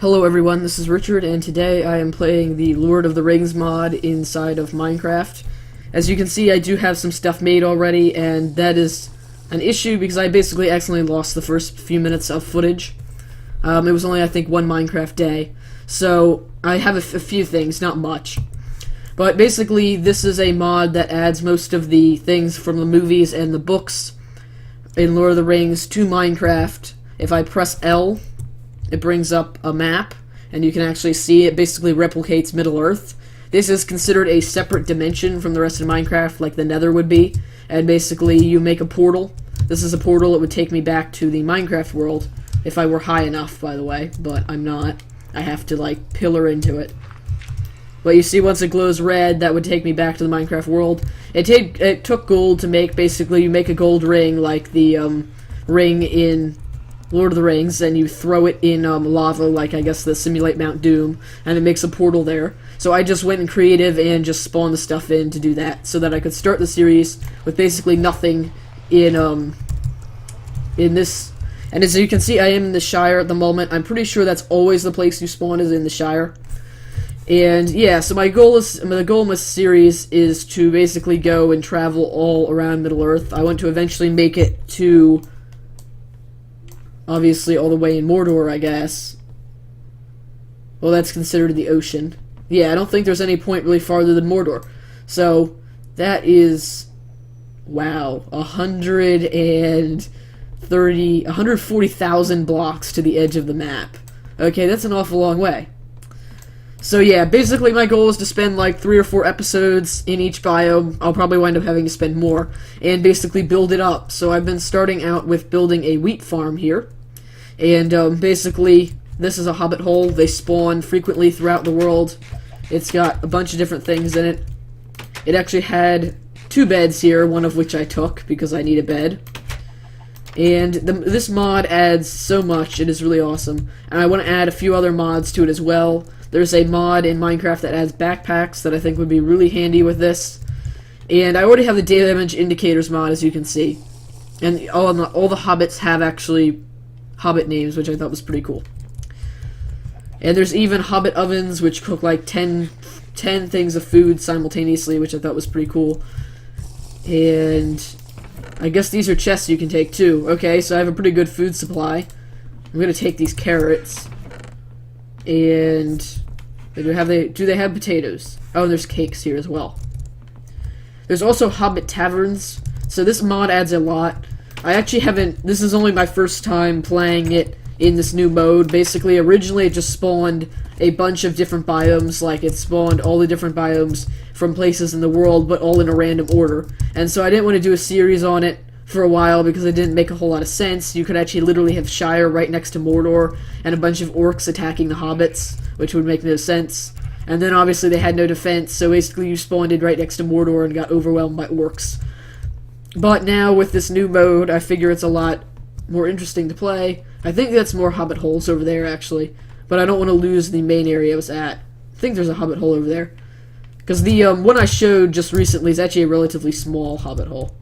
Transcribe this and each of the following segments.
Hello everyone, this is Richard, and today I am playing the Lord of the Rings mod inside of Minecraft. As you can see, I do have some stuff made already, and that is an issue because I basically accidentally lost the first few minutes of footage. It was only, I think, one Minecraft day. So, I have a few things, not much. But basically, this is a mod that adds most of the things from the movies and the books in Lord of the Rings to Minecraft. If I press L, it brings up a map, and you can actually see it basically replicates Middle-earth. This is considered a separate dimension from the rest of Minecraft, like the Nether would be, and basically you make a portal. This is a portal. It would take me back to the Minecraft world, if I were high enough, by the way, but I'm not. I have to, like, pillar into it. But you see, once it glows red, that would take me back to the Minecraft world. It took gold to make. Basically, you make a gold ring, like the ring in Lord of the Rings, and you throw it in lava, like I guess the Simulate Mount Doom, and it makes a portal there. So I just went in creative and just spawned the stuff in to do that, so that I could start the series with basically nothing in this. And as you can see, I am in the Shire at the moment. I'm pretty sure that's always the place you spawn, is in the Shire. And yeah, so the goal in this series is to basically go and travel all around Middle-earth. I want to eventually make it to, obviously, all the way in Mordor, I guess. Well, that's considered the ocean. Yeah, I don't think there's any point really farther than Mordor. So, that is, wow, 140,000 blocks to the edge of the map. Okay, that's an awful long way. So yeah, basically my goal is to spend like 3 or 4 episodes in each biome. I'll probably wind up having to spend more, and basically build it up. So I've been starting out with building a wheat farm here. And basically, this is a hobbit hole. They spawn frequently throughout the world. It's got a bunch of different things in it. It actually had 2 beds here, one of which I took because I need a bed. And this mod adds so much. It is really awesome. And I want to add a few other mods to it as well. There's a mod in Minecraft that adds backpacks that I think would be really handy with this. And I already have the damage indicators mod, as you can see. And all the hobbits have actually hobbit names, which I thought was pretty cool. And there's even hobbit ovens, which cook like 10 things of food simultaneously, which I thought was pretty cool. And I guess these are chests you can take too. Okay, so I have a pretty good food supply. I'm gonna take these carrots. And do they have potatoes? Oh, and there's cakes here as well. There's also hobbit taverns. So this mod adds a lot. I actually haven't. This is only my first time playing it in this new mode. Basically, originally it just spawned a bunch of different biomes. Like it spawned all the different biomes from places in the world, but all in a random order. And so I didn't want to do a series on it for a while because it didn't make a whole lot of sense. You could actually literally have Shire right next to Mordor and a bunch of orcs attacking the hobbits, which would make no sense. And then obviously they had no defense, so basically you spawned in right next to Mordor and got overwhelmed by orcs. But now with this new mode, I figure it's a lot more interesting to play. I think that's more hobbit holes over there actually, but I don't want to lose the main area I was at. I think there's a hobbit hole over there. Because the one I showed just recently is actually a relatively small hobbit hole.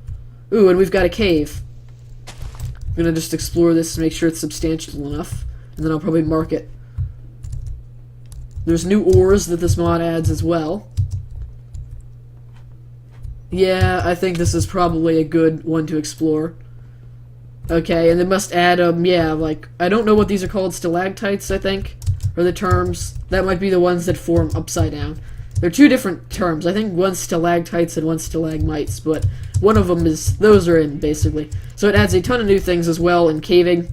Ooh, and we've got a cave. I'm gonna just explore this to make sure it's substantial enough, and then I'll probably mark it. There's new ores that this mod adds as well. Yeah, I think this is probably a good one to explore. Okay, and they must add, yeah, like, I don't know what these are called, stalactites, I think, are the terms. That might be the ones that form upside down. They're 2 different terms. I think one's stalactites and one's stalagmites, but one of them is, those are in, basically. So it adds a ton of new things as well in caving.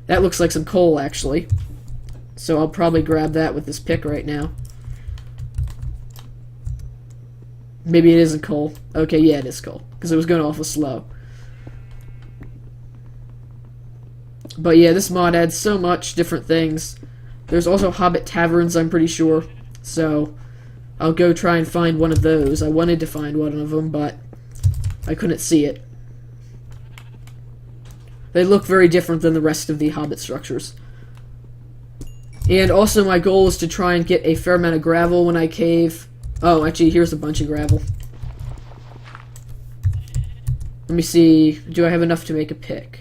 That looks like some coal, actually. So I'll probably grab that with this pick right now. Maybe it isn't coal. Okay, yeah, it is coal, because it was going awful slow. But yeah, this mod adds so much different things. There's also hobbit taverns, I'm pretty sure. So I'll go try and find one of those. I wanted to find one of them, but I couldn't see it. They look very different than the rest of the hobbit structures. And also my goal is to try and get a fair amount of gravel when I cave. Oh, actually, here's a bunch of gravel. Let me see. Do I have enough to make a pick?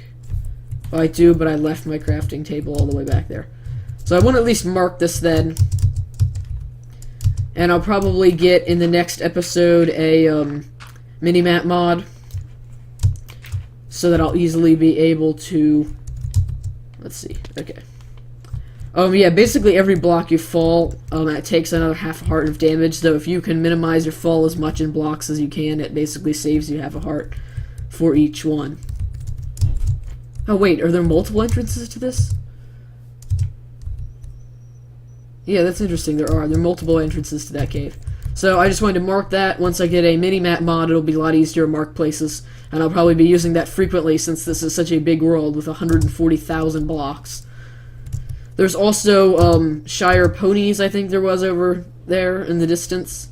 Oh, I do, but I left my crafting table all the way back there. So I want to at least mark this then. And I'll probably get in the next episode a mini-map mod, so that I'll easily be able to... Let's see. Okay. Yeah, basically every block you fall, it takes another half a heart of damage, though if you can minimize your fall as much in blocks as you can, it basically saves you half a heart for each one. Oh wait, are there multiple entrances to this? Yeah, that's interesting, there are. There are multiple entrances to that cave. So I just wanted to mark that. Once I get a mini-map mod, it'll be a lot easier to mark places, and I'll probably be using that frequently since this is such a big world with 140,000 blocks. There's also Shire ponies, I think there was over there in the distance.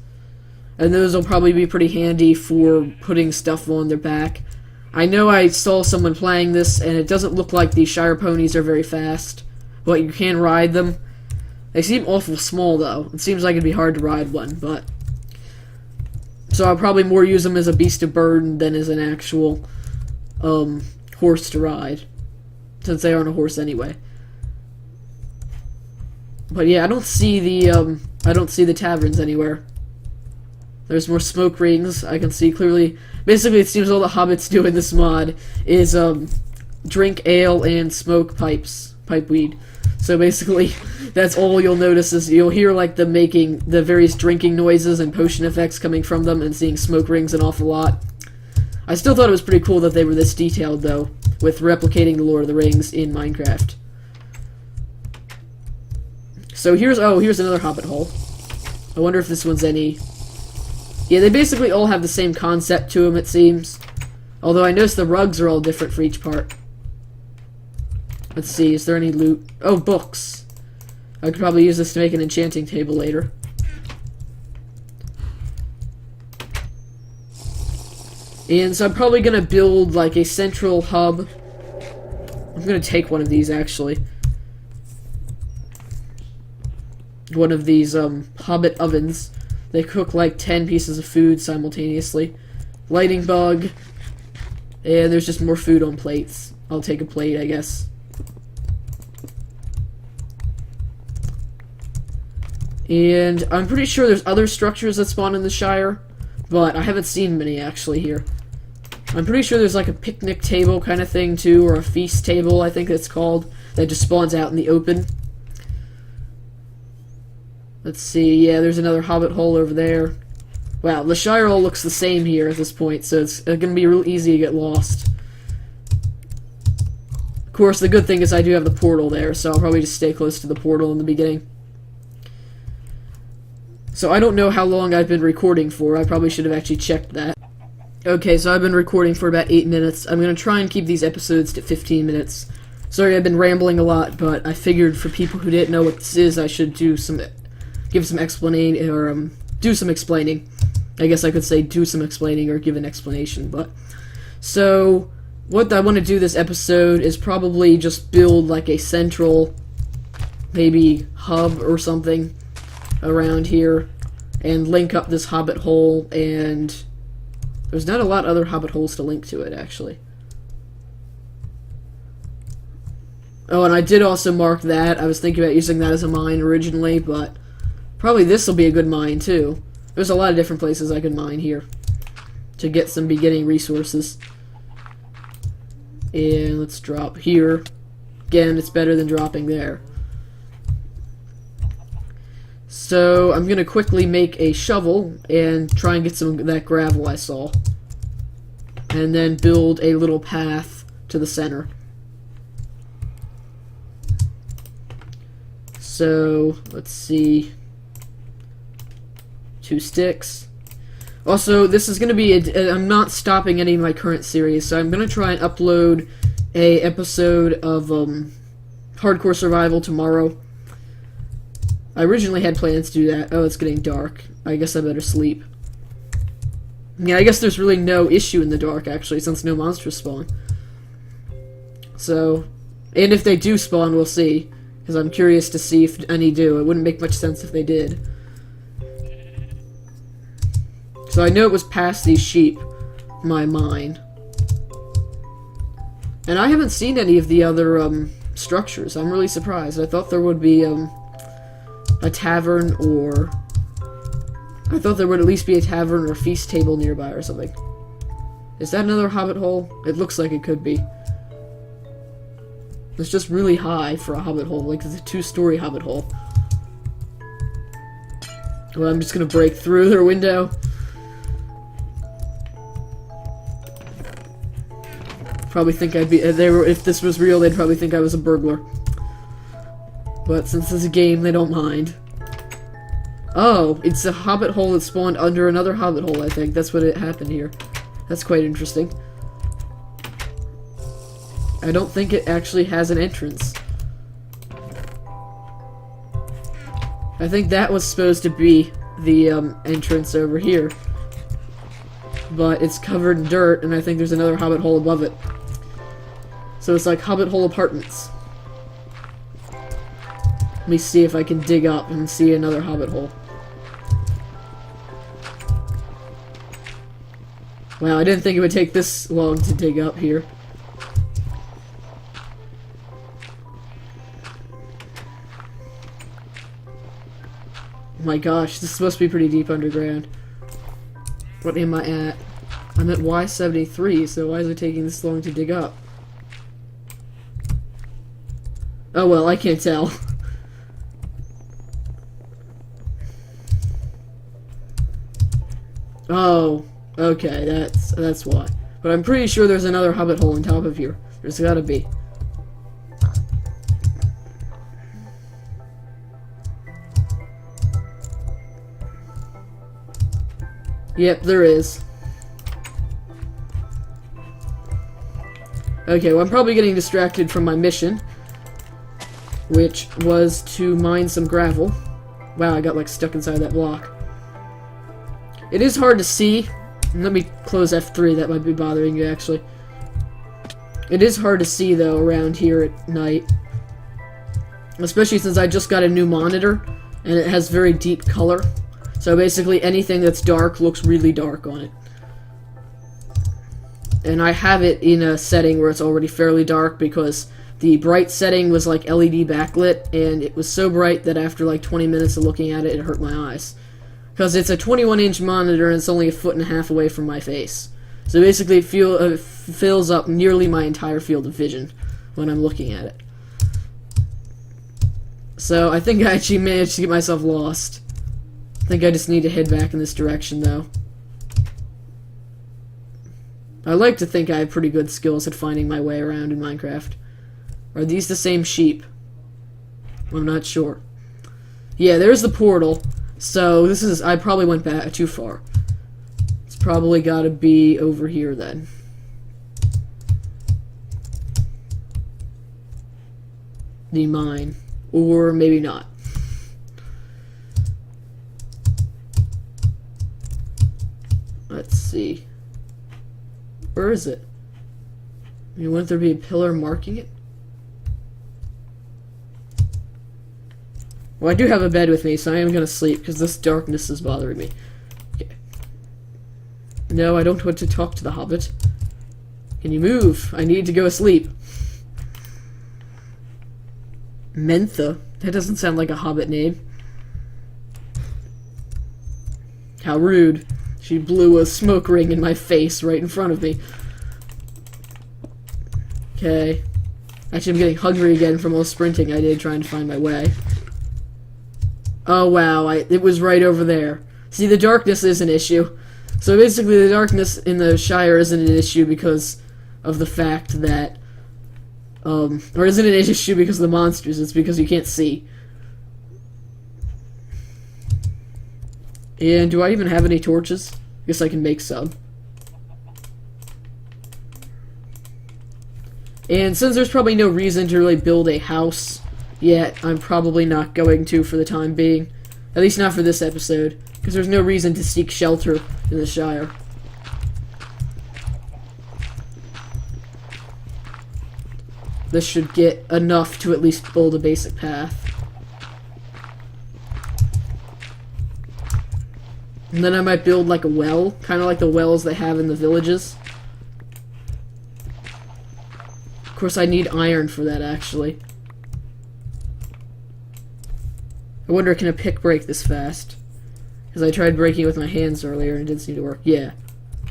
And those will probably be pretty handy for putting stuff on their back. I know I saw someone playing this, and it doesn't look like these Shire ponies are very fast, but you can ride them. They seem awful small, though. It seems like it'd be hard to ride one, but... So I'll probably more use them as a beast of burden than as an actual horse to ride, since they aren't a horse anyway. But yeah, I don't see the taverns anywhere. There's more smoke rings. I can see clearly. Basically, it seems all the hobbits do in this mod is drink ale and smoke pipe weed. So basically, that's all you'll notice is you'll hear like them making the various drinking noises and potion effects coming from them, and seeing smoke rings an awful lot. I still thought it was pretty cool that they were this detailed, though, with replicating the Lord of the Rings in Minecraft. So here's another hobbit hole. I wonder if this one's any... Yeah, they basically all have the same concept to them, it seems. Although I noticed the rugs are all different for each part. Let's see, is there any loot? Oh, books. I could probably use this to make an enchanting table later. And so I'm probably going to build like a central hub. I'm going to take one of these, actually. One of these hobbit ovens. They cook like 10 pieces of food simultaneously. Lighting bug. And there's just more food on plates. I'll take a plate, I guess. And I'm pretty sure there's other structures that spawn in the Shire, but I haven't seen many actually here. I'm pretty sure there's like a picnic table kind of thing too, or a feast table I think it's called, that just spawns out in the open. Let's see, yeah, there's another hobbit hole over there. Wow, the Shire all looks the same here at this point, so it's going to be real easy to get lost. Of course, the good thing is I do have the portal there, so I'll probably just stay close to the portal in the beginning. So I don't know how long I've been recording for. I probably should have actually checked that. Okay, so I've been recording for about 8 minutes. I'm going to try and keep these episodes to 15 minutes. Sorry, I've been rambling a lot, but I figured for people who didn't know what this is, I should give some explaining, or do some explaining. I guess I could say do some explaining or give an explanation, but... So, what I want to do this episode is probably just build like a central, maybe hub or something around here, and link up this hobbit hole, and there's not a lot of other hobbit holes to link to it, actually. Oh, and I did also mark that. I was thinking about using that as a mine originally, but probably this will be a good mine, too. There's a lot of different places I could mine here to get some beginning resources. And let's drop here. Again, it's better than dropping there. So, I'm going to quickly make a shovel and try and get some of that gravel I saw. And then build a little path to the center. So, let's see. 2 sticks. Also, this is going to be I'm not stopping any of my current series, so I'm going to try and upload a episode of Hardcore Survival tomorrow. I originally had plans to do that. Oh, it's getting dark. I guess I better sleep. Yeah, I guess there's really no issue in the dark, actually, since no monsters spawn. So, and if they do spawn, we'll see. Because I'm curious to see if any do. It wouldn't make much sense if they did. So I know it was past these sheep, my mine. And I haven't seen any of the other structures. I'm really surprised. I thought there would be a tavern, or I thought there would at least be a tavern or a feast table nearby or something. Is that another hobbit hole? It looks like it could be. It's just really high for a hobbit hole, like it's a 2-story hobbit hole. Well, I'm just gonna break through their window. Probably think I'd be if this was real, they'd probably think I was a burglar. But since it's a game, they don't mind. Oh, it's a hobbit hole that spawned under another hobbit hole, I think. That's what happened here. That's quite interesting. I don't think it actually has an entrance. I think that was supposed to be the entrance over here. But it's covered in dirt, and I think there's another hobbit hole above it. So it's like hobbit hole apartments. Let me see if I can dig up and see another hobbit hole. Wow, I didn't think it would take this long to dig up here. Oh my gosh, this is supposed to be pretty deep underground. What am I at? I'm at Y73, so why is it taking this long to dig up? Oh well, I can't tell. Oh, okay, that's why. But I'm pretty sure there's another hobbit hole on top of here. There's gotta be. Yep, there is. Okay, well, I'm probably getting distracted from my mission, which was to mine some gravel. Wow, I got, like, stuck inside that block. It is hard to see. Let me close F3, that might be bothering you, actually. It is hard to see, though, around here at night. Especially since I just got a new monitor, and it has very deep color. So basically anything that's dark looks really dark on it. And I have it in a setting where it's already fairly dark because the bright setting was like LED backlit, and it was so bright that after like 20 minutes of looking at it, it hurt my eyes. Because it's a 21-inch monitor and it's only 1.5 feet away from my face. So basically it fills up nearly my entire field of vision when I'm looking at it. So I think I actually managed to get myself lost. I think I just need to head back in this direction, though. I like to think I have pretty good skills at finding my way around in Minecraft. Are these the same sheep? I'm not sure. Yeah, there's the portal. So this is... I probably went back too far. It's probably gotta be over here, then. The mine. Or maybe not. Let's see. Where is it? I mean, wouldn't there be a pillar marking it? Well, I do have a bed with me, so I am gonna sleep, because this darkness is bothering me. Okay. No, I don't want to talk to the hobbit. Can you move? I need to go asleep. Mentha? That doesn't sound like a hobbit name. How rude. She blew a smoke ring in my face right in front of me. Okay. Actually, I'm getting hungry again from all the sprinting I did trying to find my way. Oh, wow. It was right over there. See, the darkness is an issue. So basically, the darkness in the Shire isn't an issue because of the fact that... or isn't an issue because of the monsters, it's because you can't see. And do I even have any torches? Guess I can make some. And since there's probably no reason to really build a house yet, I'm probably not going to for the time being. At least not for this episode, because there's no reason to seek shelter in the Shire. This should get enough to at least build a basic path. And then I might build like a well, kind of like the wells they have in the villages. Of course, I need iron for that, actually. I wonder, can a pick break this fast? Because I tried breaking it with my hands earlier and it didn't seem to work. Yeah.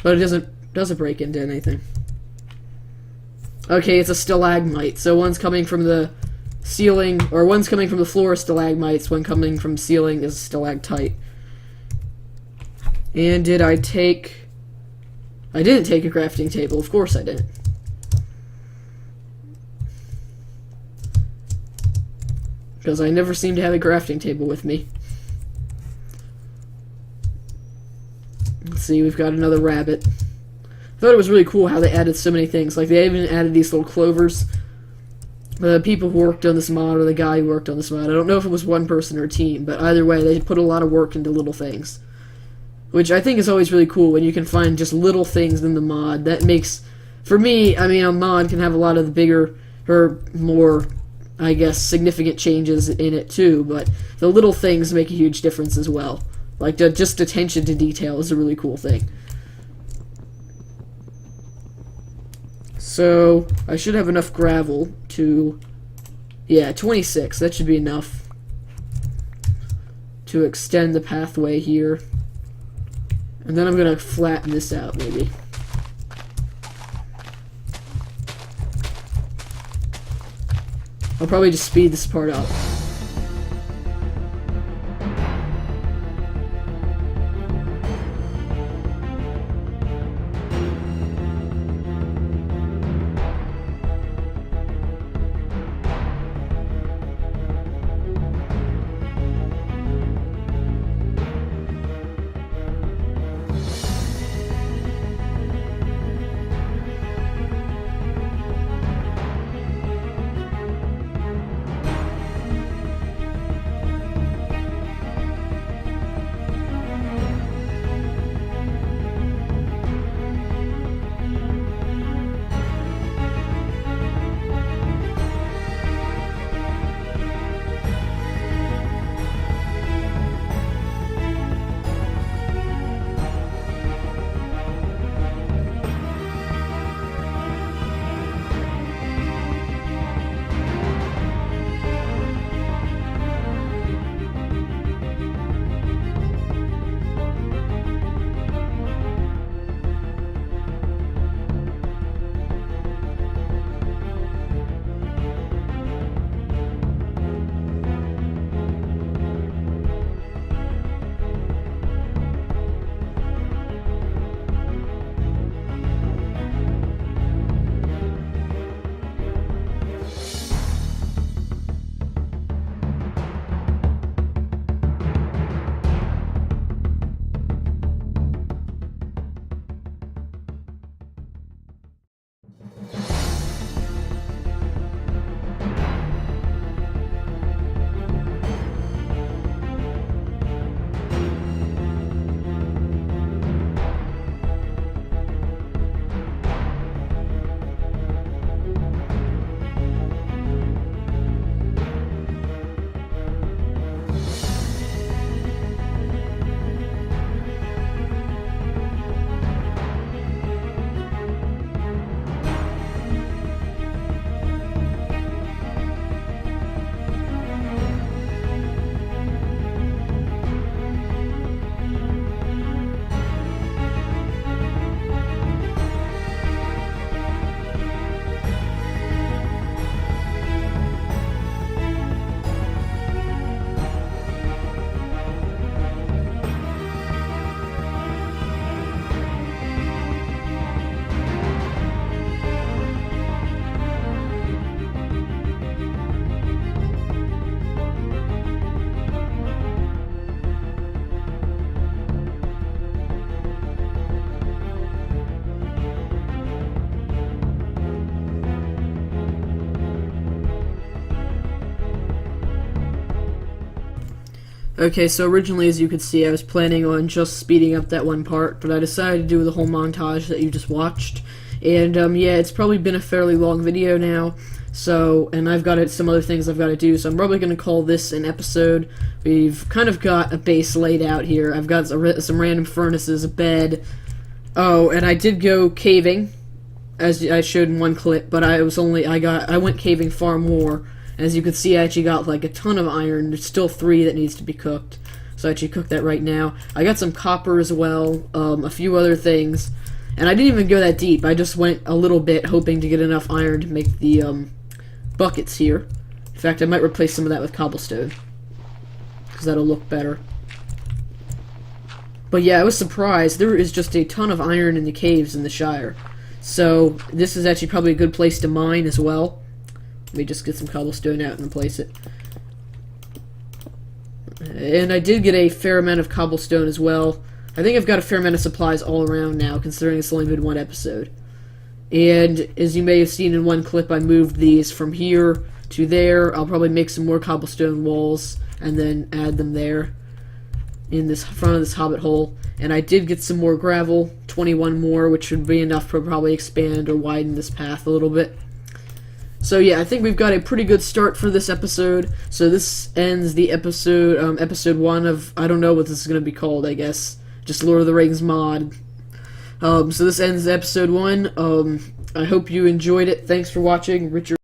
But it doesn't break into anything. Okay, it's a stalagmite. So one's coming from the ceiling, or one's coming from the floor is stalagmites, one coming from ceiling is stalactite. And did I take... I didn't take a crafting table. Of course I didn't. Because I never seem to have a crafting table with me. Let's see, we've got another rabbit. I thought it was really cool how they added so many things. Like, they even added these little clovers. The people who worked on this mod, or the guy who worked on this mod, I don't know if it was one person or a team, but either way, they put a lot of work into little things. Which I think is always really cool when you can find just little things in the mod. That makes, for me, I mean, a mod can have a lot of the bigger, or more, I guess, significant changes in it too, but the little things make a huge difference as well. Like, just attention to detail is a really cool thing. So, I should have enough gravel to... Yeah, 26. That should be enough to extend the pathway here. And then I'm going to flatten this out, maybe. I'll probably just speed this part up. Okay, so originally, as you could see, I was planning on just speeding up that one part, but I decided to do the whole montage that you just watched. And, yeah, it's probably been a fairly long video now, so, and I've got some other things I've got to do, so I'm probably going to call this an episode. We've kind of got a base laid out here. I've got some random furnaces, a bed. Oh, and I did go caving, as I showed in one clip, but I went caving far more, As you can see, I actually got like a ton of iron. There's still 3 that needs to be cooked. So I actually cook that right now. I got some copper as well, a few other things. And I didn't even go that deep. I just went a little bit, hoping to get enough iron to make the buckets here. In fact, I might replace some of that with cobblestone, because that'll look better. But yeah, I was surprised. There is just a ton of iron in the caves in the Shire. So this is actually probably a good place to mine as well. Let me just get some cobblestone out and replace it. And I did get a fair amount of cobblestone as well. I think I've got a fair amount of supplies all around now, considering it's only been 1 episode. And as you may have seen in one clip, I moved these from here to there. I'll probably make some more cobblestone walls and then add them there in this front of this hobbit hole. And I did get some more gravel, 21 more, which should be enough to probably expand or widen this path a little bit. So yeah, I think we've got a pretty good start for this episode. So this ends the episode, episode 1 of, I don't know what this is going to be called, I guess. Just Lord of the Rings mod. So this ends episode 1. I hope you enjoyed it. Thanks for watching. Richard.